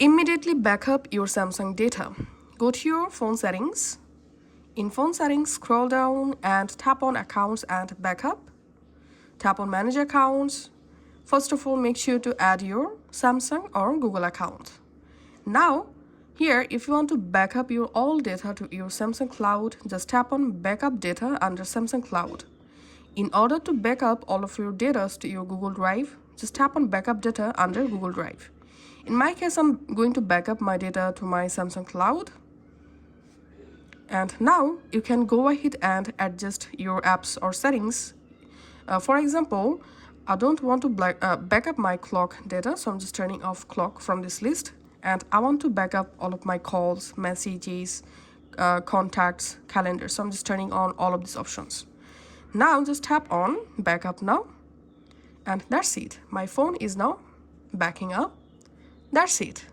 Immediately backup your Samsung data. Go to your phone settings. In phone settings, scroll down and tap on accounts and backup. Tap on manage accounts. First of all, make sure to add your Samsung or Google account. Now, here, if you want to backup your all data to your Samsung Cloud, just tap on backup data under Samsung Cloud. In order to backup all of your data to your Google Drive, just tap on backup data under Google Drive. In my case, I'm going to backup my data to my Samsung Cloud. And now you can go ahead and adjust your apps or settings. For example, I don't want to backup my clock data, so I'm just turning off clock from this list. And I want to backup all of my calls, messages, contacts, calendars. So I'm just turning on all of these options. Now just tap on backup now. And that's it. My phone is now backing up. That's it.